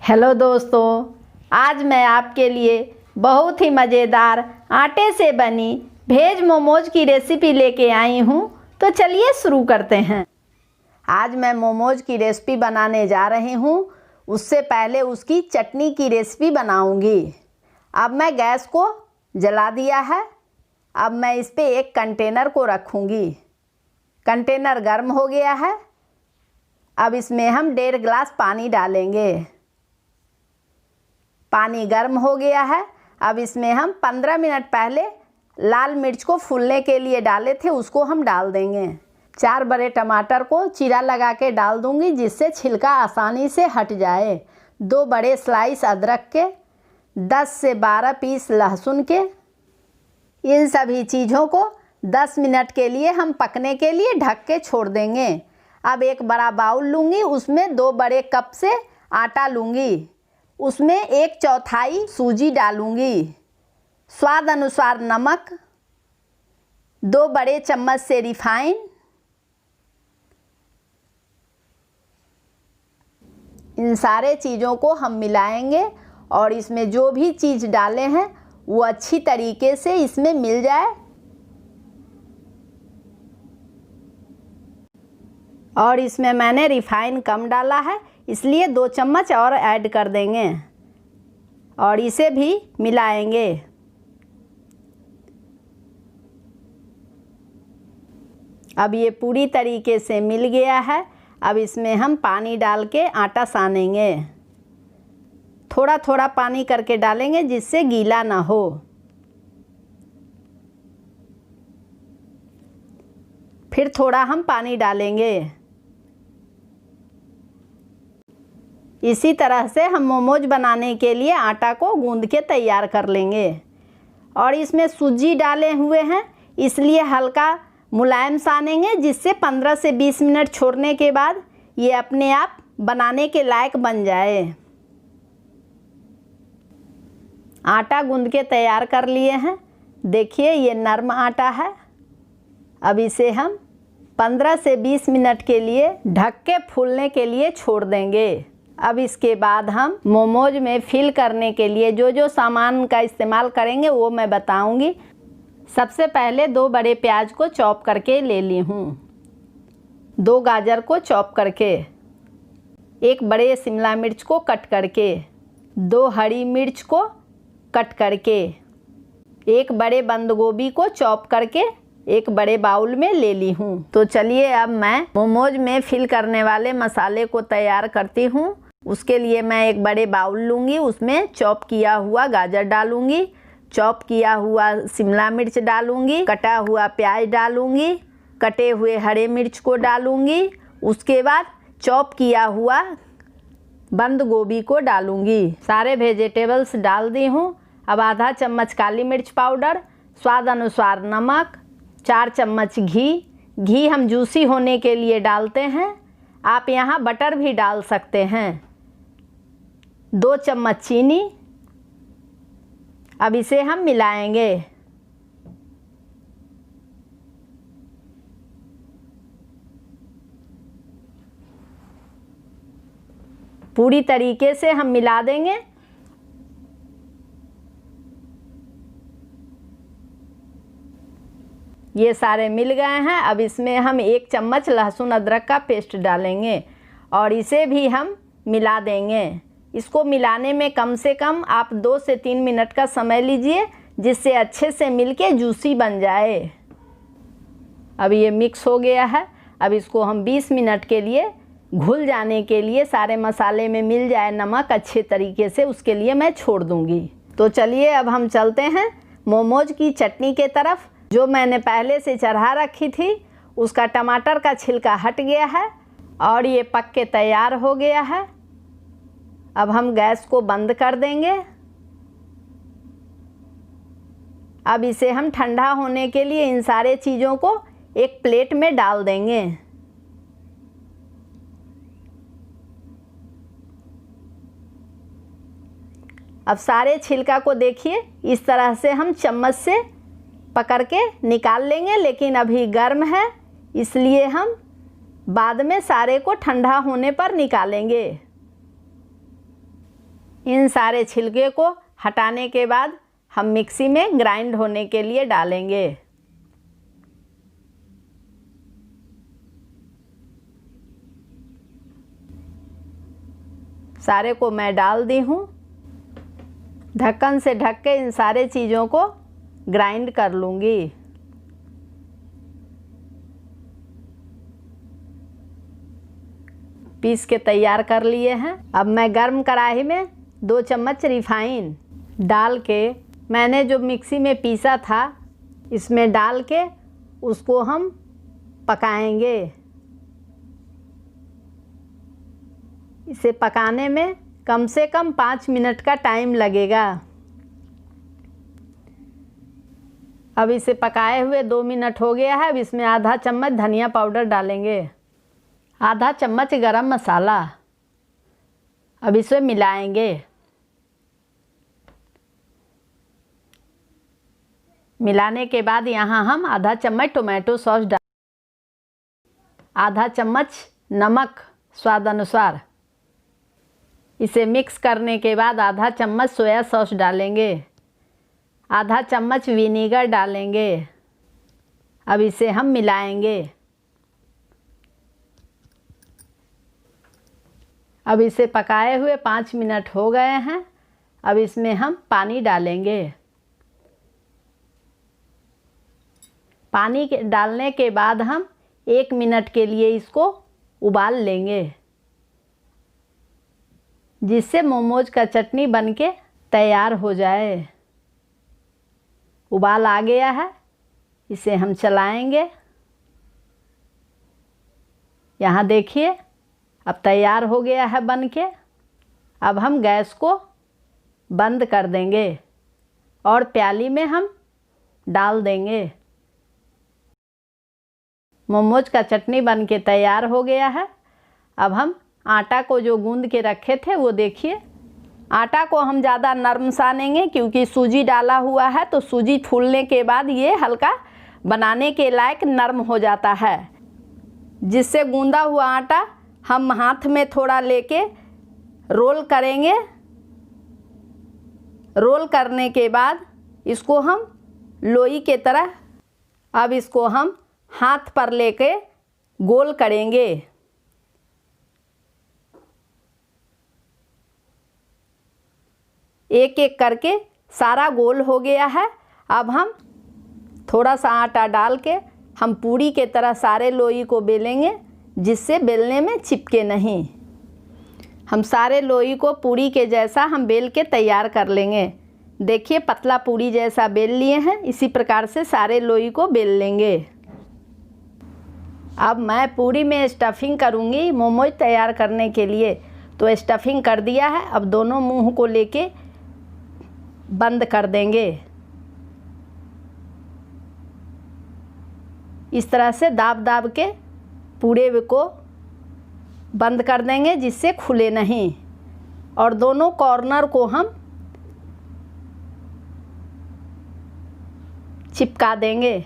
Hello दोस्तों, आज मैं आपके लिए बहुत ही मज़ेदार आटे से बनी वेज मोमोज की रेसिपी लेके आई हूँ। तो चलिए शुरू करते हैं। आज मैं मोमोज की रेसिपी बनाने जा रही हूँ। उससे पहले उसकी चटनी की रेसिपी बनाऊँगी। अब मैं गैस को जला दिया है। अब मैं इस पे एक कंटेनर को रखूँगी। कंटेनर गर्म हो गया है। अब इसमें हम 1.5 गिलास पानी डालेंगे। पानी गर्म हो गया है। अब इसमें हम 15 मिनट पहले लाल मिर्च को फूलने के लिए डाले थे, उसको हम डाल देंगे। 4 बड़े टमाटर को चीरा लगा के डाल दूंगी, जिससे छिलका आसानी से हट जाए। 2 बड़े स्लाइस अदरक के, 10 से 12 पीस लहसुन के। इन सभी चीज़ों को 10 मिनट के लिए हम पकने के लिए ढक के छोड़ देंगे। अब एक बड़ा बाउल लूँगी, उसमें 2 बड़े कप से आटा लूँगी। उसमें 1/4 सूजी डालूँगी। स्वाद अनुसार नमक, 2 बड़े चम्मच से रिफाइन, इन सारे चीज़ों को हम मिलाएंगे और इसमें जो भी चीज़ डाले हैं वो अच्छी तरीके से इसमें मिल जाए। और इसमें मैंने रिफाइन कम डाला है, इसलिए 2 चम्मच और ऐड कर देंगे और इसे भी मिलाएंगे। अब ये पूरी तरीके से मिल गया है। अब इसमें हम पानी डाल के आटा सानेंगे। थोड़ा थोड़ा पानी करके डालेंगे, जिससे गीला ना हो। फिर थोड़ा हम पानी डालेंगे। इसी तरह से हम मोमोज बनाने के लिए आटा को गूंद के तैयार कर लेंगे। और इसमें सूजी डाले हुए हैं, इसलिए हल्का मुलायम सानेंगे, जिससे 15 से 20 मिनट छोड़ने के बाद ये अपने आप बनाने के लायक बन जाए। आटा गूंद के तैयार कर लिए हैं। देखिए, ये नरम आटा है। अब इसे हम 15 से 20 मिनट के लिए ढक के फूलने के लिए छोड़ देंगे। अब इसके बाद हम मोमोज में फिल करने के लिए जो जो सामान का इस्तेमाल करेंगे वो मैं बताऊंगी। सबसे पहले 2 बड़े प्याज को चॉप करके ले ली हूँ, 2 गाजर को चॉप करके, 1 बड़े शिमला मिर्च को कट करके, 2 हरी मिर्च को कट करके, 1 बड़े बंद गोभी को चॉप करके एक बड़े बाउल में ले ली हूँ। तो चलिए अब मैं मोमोज में फिल करने वाले मसाले को तैयार करती हूँ। उसके लिए मैं एक बड़े बाउल लूँगी, उसमें चॉप किया हुआ गाजर डालूँगी, चॉप किया हुआ शिमला मिर्च डालूँगी, कटा हुआ प्याज डालूँगी, कटे हुए हरे मिर्च को डालूँगी। उसके बाद चॉप किया हुआ बंद गोभी को डालूँगी। सारे वेजिटेबल्स डाल दी हूँ। अब आधा चम्मच काली मिर्च पाउडर, स्वाद अनुसार नमक, 4 चम्मच घी हम जूसी होने के लिए डालते हैं। आप यहाँ बटर भी डाल सकते हैं। 2 चम्मच चीनी। अब इसे हम मिलाएंगे। पूरी तरीके से हम मिला देंगे। ये सारे मिल गए हैं। अब इसमें हम 1 चम्मच लहसुन अदरक का पेस्ट डालेंगे और इसे भी हम मिला देंगे। इसको मिलाने में कम से कम आप 2 से 3 मिनट का समय लीजिए, जिससे अच्छे से मिलके जूसी बन जाए। अब ये मिक्स हो गया है। अब इसको हम 20 मिनट के लिए घुल जाने के लिए, सारे मसाले में मिल जाए नमक अच्छे तरीके से, उसके लिए मैं छोड़ दूँगी। तो चलिए अब हम चलते हैं मोमोज की चटनी के तरफ। जो मैंने पहले से चढ़ा रखी थी, उसका टमाटर का छिलका हट गया है और ये पक के तैयार हो गया है। अब हम गैस को बंद कर देंगे। अब इसे हम ठंडा होने के लिए इन सारे चीज़ों को एक प्लेट में डाल देंगे। अब सारे छिलका को देखिए, इस तरह से हम चम्मच से पकड़ के निकाल लेंगे, लेकिन अभी गर्म है, इसलिए हम बाद में सारे को ठंडा होने पर निकालेंगे। इन सारे छिलके को हटाने के बाद हम मिक्सी में ग्राइंड होने के लिए डालेंगे। सारे को मैं डाल दी हूँ। ढक्कन से ढक के इन सारे चीज़ों को ग्राइंड कर लूँगी। पीस के तैयार कर लिए हैं। अब मैं गर्म कढ़ाई में 2 चम्मच रिफाइन डाल के मैंने जो मिक्सी में पीसा था इसमें डाल के उसको हम पकाएंगे। इसे पकाने में कम से कम 5 मिनट का टाइम लगेगा। अब इसे पकाए हुए 2 मिनट हो गया है। अब इसमें आधा चम्मच धनिया पाउडर डालेंगे, आधा चम्मच गरम मसाला। अब इसे मिलाएंगे। मिलाने के बाद यहाँ हम आधा चम्मच टोमेटो सॉस डाल, आधा चम्मच नमक स्वाद अनुसार। इसे मिक्स करने के बाद आधा चम्मच सोया सॉस डालेंगे, आधा चम्मच विनेगर डालेंगे। अब इसे हम मिलाएंगे। अब इसे पकाए हुए 5 मिनट हो गए हैं। अब इसमें हम पानी डालेंगे। पानी डालने के बाद हम 1 मिनट के लिए इसको उबाल लेंगे, जिससे मोमोज का चटनी बनके तैयार हो जाए। उबाल आ गया है, इसे हम चलाएंगे। यहाँ देखिए अब तैयार हो गया है बनके। अब हम गैस को बंद कर देंगे और प्याली में हम डाल देंगे। मोमोज का चटनी बनके तैयार हो गया है। अब हम आटा को जो गूंद के रखे थे वो देखिए। आटा को हम ज़्यादा नरम सानेंगे क्योंकि सूजी डाला हुआ है, तो सूजी फूलने के बाद ये हल्का बनाने के लायक नरम हो जाता है। जिससे गूंदा हुआ आटा हम हाथ में थोड़ा लेके रोल करेंगे। रोल करने के बाद इसको हम लोई के तरह अब इसको हम हाथ पर लेके गोल करेंगे। एक एक करके सारा गोल हो गया है। अब हम थोड़ा सा आटा डाल के हम पूरी के तरह सारे लोई को बेलेंगे, जिससे बेलने में चिपके नहीं। हम सारे लोई को पूरी के जैसा हम बेल के तैयार कर लेंगे। देखिए पतला पूरी जैसा बेल लिए हैं, इसी प्रकार से सारे लोई को बेल लेंगे। अब मैं पूरी में स्टफिंग करूँगी मोमोज तैयार करने के लिए, तो स्टफिंग कर दिया है। अब दोनों मुंह को लेके बंद कर देंगे। इस तरह से दाब दाब के पूरे को बंद कर देंगे, जिससे खुले नहीं। और दोनों कॉर्नर को हम चिपका देंगे।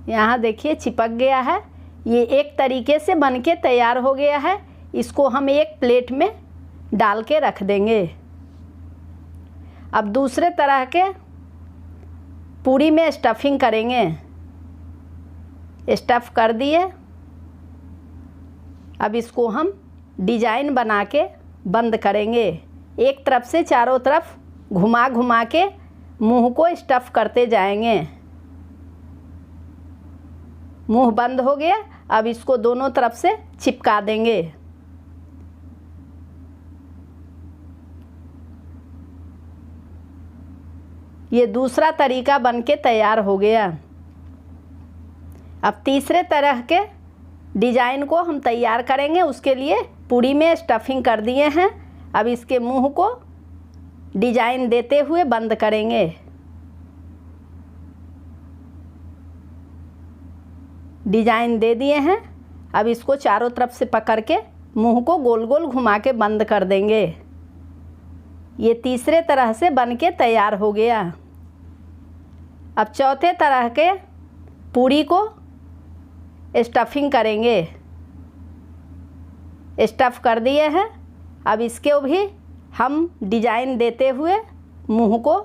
यहाँ देखिए चिपक गया है। ये एक तरीके से बनके तैयार हो गया है। इसको हम एक प्लेट में डाल के रख देंगे। अब दूसरे तरह के पूरी में स्टफिंग करेंगे। स्टफ़ कर दिए। अब इसको हम डिजाइन बना के बंद करेंगे। एक तरफ से चारों तरफ घुमा घुमा के मुंह को स्टफ़ करते जाएंगे। मुंह बंद हो गया। अब इसको दोनों तरफ से चिपका देंगे। ये दूसरा तरीका बनके तैयार हो गया। अब तीसरे तरह के डिजाइन को हम तैयार करेंगे। उसके लिए पूरी में स्टफिंग कर दिए हैं। अब इसके मुंह को डिजाइन देते हुए बंद करेंगे। डिजाइन दे दिए हैं। अब इसको चारों तरफ से पकड़ के मुंह को गोल गोल घुमा के बंद कर देंगे। ये तीसरे तरह से बनके तैयार हो गया। अब चौथे तरह के पूरी को स्टफिंग करेंगे। स्टफ़ कर दिए हैं। अब इसके भी हम डिजाइन देते हुए मुंह को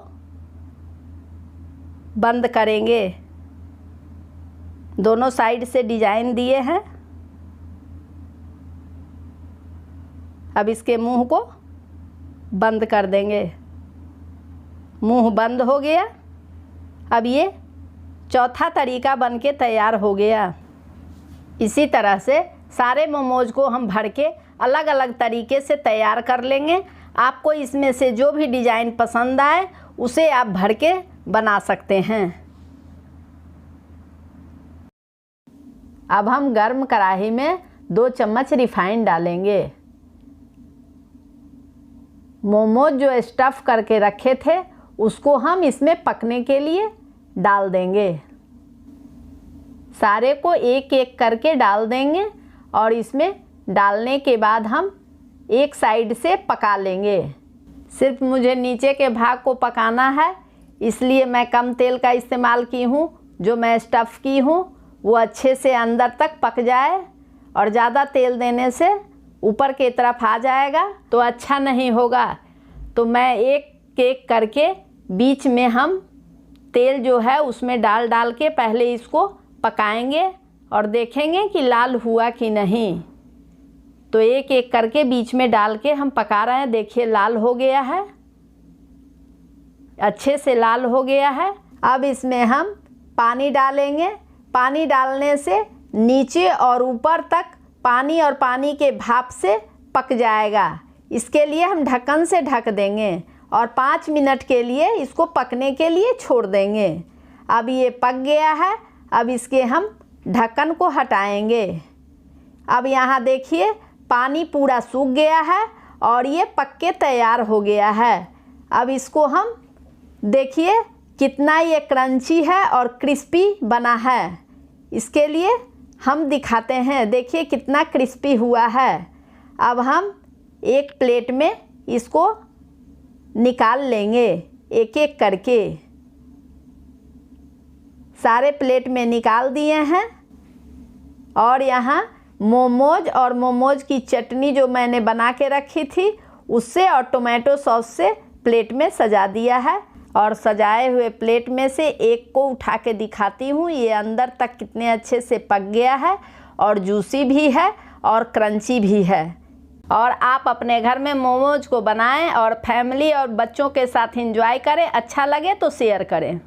बंद करेंगे। दोनों साइड से डिजाइन दिए हैं। अब इसके मुंह को बंद कर देंगे। मुंह बंद हो गया। अब ये चौथा तरीका बनके तैयार हो गया। इसी तरह से सारे मोमोज को हम भर के अलग अलग तरीके से तैयार कर लेंगे। आपको इसमें से जो भी डिज़ाइन पसंद आए उसे आप भर के बना सकते हैं। अब हम गर्म कढ़ाई में 2 चम्मच रिफाइंड डालेंगे। मोमोज जो स्टफ़ करके रखे थे उसको हम इसमें पकने के लिए डाल देंगे। सारे को एक एक करके डाल देंगे और इसमें डालने के बाद हम एक साइड से पका लेंगे। सिर्फ मुझे नीचे के भाग को पकाना है, इसलिए मैं कम तेल का इस्तेमाल की हूँ। जो मैं स्टफ़ की हूँ वो अच्छे से अंदर तक पक जाए, और ज़्यादा तेल देने से ऊपर की तरफ आ जाएगा तो अच्छा नहीं होगा। तो मैं एक एक करके बीच में हम तेल जो है उसमें डाल डाल के पहले इसको पकाएंगे और देखेंगे कि लाल हुआ कि नहीं। तो एक एक करके बीच में डाल के हम पका रहे हैं। देखिए लाल हो गया है, अच्छे से लाल हो गया है। अब इसमें हम पानी डालेंगे। पानी डालने से नीचे और ऊपर तक पानी और पानी के भाप से पक जाएगा। इसके लिए हम ढक्कन से ढक देंगे और 5 मिनट के लिए इसको पकने के लिए छोड़ देंगे। अब ये पक गया है। अब इसके हम ढक्कन को हटाएंगे। अब यहाँ देखिए पानी पूरा सूख गया है और ये पक के तैयार हो गया है। अब इसको हम देखिए कितना ये क्रंची है और क्रिस्पी बना है। इसके लिए हम दिखाते हैं। देखिए कितना क्रिस्पी हुआ है। अब हम एक प्लेट में इसको निकाल लेंगे एक एक करके। सारे प्लेट में निकाल दिए हैं। और यहाँ मोमोज और मोमोज की चटनी जो मैंने बना के रखी थी उससे और टोमेटो सॉस से प्लेट में सजा दिया है। और सजाए हुए प्लेट में से एक को उठा के दिखाती हूँ। ये अंदर तक कितने अच्छे से पक गया है और जूसी भी है और क्रंची भी है। और आप अपने घर में मोमोज को बनाएं और फैमिली और बच्चों के साथ एंजॉय करें। अच्छा लगे तो शेयर करें।